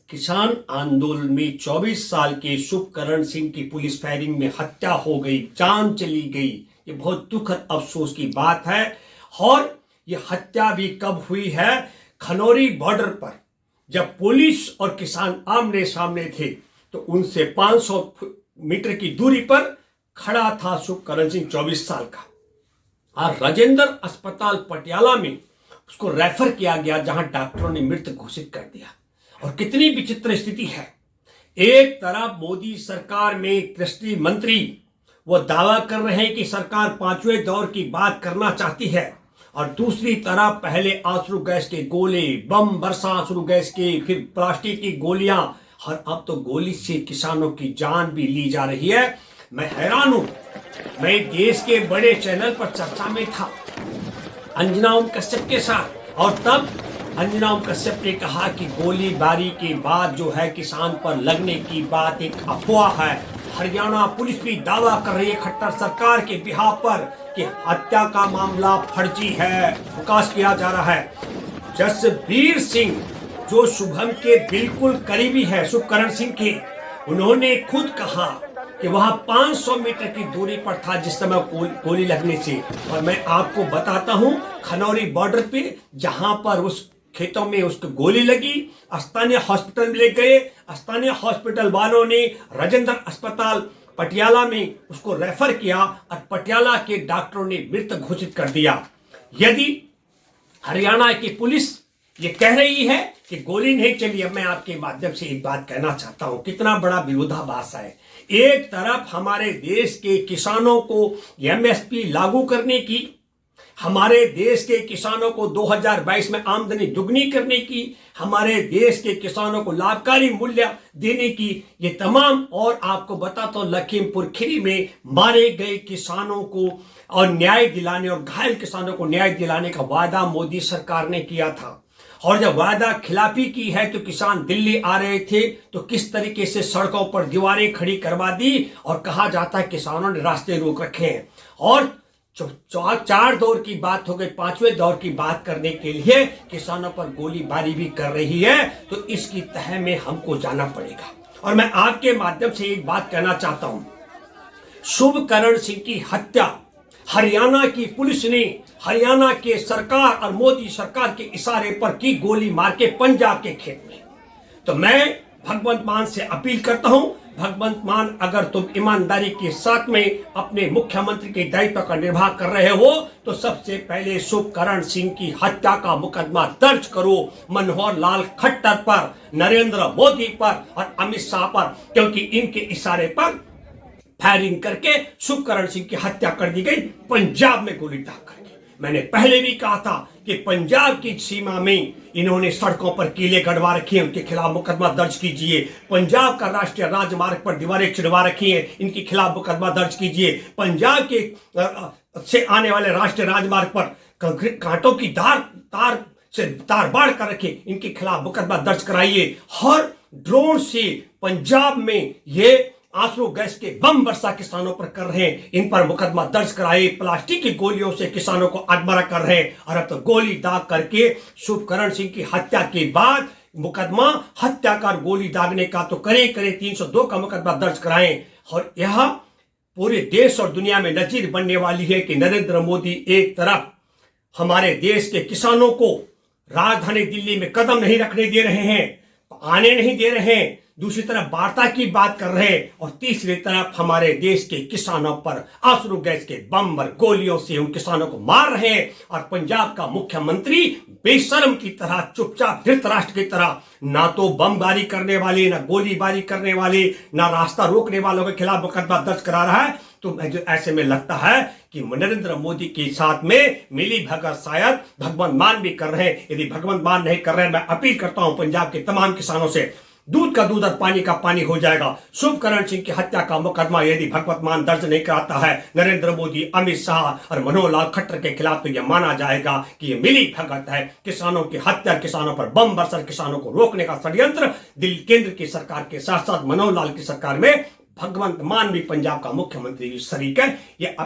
किसान आंदोलन में 24 साल के शुभकरण सिंह की पुलिस फायरिंग में हत्या हो गई, जान चली गई। ये बहुत दुखद अफसोस की बात है। और ये हत्या भी कब हुई है? खनौरी बॉर्डर पर जब पुलिस और किसान आमने सामने थे तो उनसे 500 मीटर की दूरी पर खड़ा था शुभकरण सिंह 24 साल का। और राजेंद्र अस्पताल पटियाला में उसको रेफर किया गया, जहां डॉक्टरों ने मृत घोषित कर दिया। और कितनी विचित्र स्थिति है। एक तरफ मोदी सरकार में कृषि मंत्री वो दावा कर रहे हैं कि सरकार पांचवें दौर की बात करना चाहती है, और दूसरी तरफ पहले आंसू गैस के गोले, बम बरसा आंसू गैस के, फिर प्लास्टिक की गोलियां, और अब तो गोली से किसानों की जान भी ली जा रही है। मैं हैरान हूं। मैं देश के बड़े चैनल पर चर्चा में था अंजना ओम कश्यप के साथ, और तब अंजना ओम कश्यप ने कहा कि गोलीबारी के बाद जो है किसान पर लगने की बात एक अफवाह है। हरियाणा पुलिस भी दावा कर रही है खट्टर सरकार के बिहार पर कि हत्या का मामला फर्जी है, प्रकाश किया जा रहा है। जसबीर सिंह जो शुभम के बिल्कुल करीबी है, शुभकरण सिंह के, उन्होंने खुद कहा कि वहां 500 मीटर की दूरी पर था जिस समय गोली लगने से। और मैं आपको बताता हूं, खनौरी बॉर्डर पे जहां पर उस खेतों में उसको गोली लगी, स्थानीय हॉस्पिटल ले गए। स्थानीय हॉस्पिटल वालों ने राजेंद्र अस्पताल पटियाला में उसको रेफर किया और पटियाला के डॉक्टरों ने मृत घोषित कर दिया। यदि हरियाणा की पुलिस ये कह रही है कि गोली नहीं चली, अब मैं आपके माध्यम से एक बात कहना चाहता हूं, कितना बड़ा विरोधाभास है। एक तरफ हमारे देश के किसानों को एमएसपी लागू करने की, हमारे देश के किसानों को 2022 में आमदनी दुगनी करने की, हमारे देश के किसानों को लाभकारी मूल्य देने की, ये तमाम, और आपको बताता हूं लखीमपुर खीरी में मारे गए किसानों को और न्याय दिलाने और घायल किसानों को न्याय दिलाने का वादा मोदी सरकार ने किया था। और जब वादा खिलाफी की है तो किसान दिल्ली आ रहे थे तो किस तरीके से सड़कों पर दीवारें खड़ी करवा दी, और कहा जाता है किसानों ने रास्ते रोक रखे हैं। और 4 दौर की बात हो गई, 5वें दौर की बात करने के लिए किसानों पर गोलीबारी भी कर रही है। तो इसकी तह में हमको जाना पड़ेगा। और मैं आपके माध्यम से एक बात कहना चाहता हूं, शुभकरण सिंह की हत्या हरियाणा की पुलिस ने हरियाणा के सरकार और मोदी सरकार के इशारे पर की, गोली मार के पंजाब के खेत में। तो मैं भगवंत मान से अपील करता हूं, भगवंत मान, अगर तुम ईमानदारी के साथ में अपने मुख्यमंत्री के दायित्व का निर्वाह कर रहे हो तो सबसे पहले शुभकरण सिंह की हत्या का मुकदमा दर्ज करो मनोहर लाल खट्टर पर, नरेंद्र मोदी पर और अमित शाह पर, क्योंकि इनके इशारे पर फायरिंग करके शुभकरण सिंह की हत्या कर दी गई, पंजाब में गोली दाग करके। मैंने पहले भी कहा था कि पंजाब की सीमा में इन्होंने सड़कों पर कीले गड़वा रखे हैं, उनके खिलाफ मुकदमा दर्ज कीजिए। पंजाब का राष्ट्रीय राजमार्ग पर दीवारें चिड़वा रखी हैं, इनके खिलाफ मुकदमा दर्ज कीजिए। पंजाब के से आने वाले राष्ट्रीय राजमार्ग पर कांटों की तार से तार बाढ़ कर रखे, इनके खिलाफ मुकदमा दर्ज कराइए। हर ड्रोन से पंजाब में ये आंसू गैस के बम वर्षा किसानों पर कर रहे हैं, इन पर मुकदमा दर्ज कराए। प्लास्टिक की गोलियों से किसानों को अधमरा कर रहे हैं, और अब तो गोली दाग करके शुभकरण सिंह की हत्या के बाद मुकदमा हत्याकार गोली दागने का तो करें 302 का मुकदमा दर्ज कराएं। और यह पूरे देश और दुनिया में नजीर बनने वाली है कि नरेंद्र मोदी एक तरफ हमारे देश के किसानों को राजधानी दिल्ली में कदम नहीं रखने दे रहे हैं, आने नहीं दे रहे हैं, दूसरी तरफ वार्ता की बात कर रहे हैं, और तीसरी तरफ हमारे देश के किसानों पर आंसू गैस के बम और गोलियों से उन किसानों को मार रहे हैं। और पंजाब का मुख्यमंत्री बेशर्म की तरह, चुपचाप धृतराष्ट्र की तरह, ना तो बमबारी करने वाले, ना गोलीबारी करने वाले, ना रास्ता रोकने वालों के खिलाफ मुकदमा दर्ज करा रहा है। तो ऐसे में लगता है कि नरेंद्र मोदी के साथ में मिली भगत शायद भगवंत मान भी कर रहे हैं। यदि भगवंत मान नहीं कर रहे हैं, मैं अपील करता हूं पंजाब के तमाम किसानों से, दूध का दूध और पानी का पानी हो जाएगा। शुभकरण सिंह की हत्या का मुकदमा यदि भगवंत मान दर्ज नहीं कराता है नरेंद्र मोदी, अमित शाह और मनोहर लाल खट्टर के खिलाफ, तो यह माना जाएगा कि यह मिली भगत है। किसानों की हत्या, किसानों पर बम बरसर, किसानों को रोकने का षड्यंत्र दिल्ली केंद्र की सरकार के साथ साथ मनोहर लाल की सरकार में भगवंत मान भी पंजाब का मुख्यमंत्री शरीक है।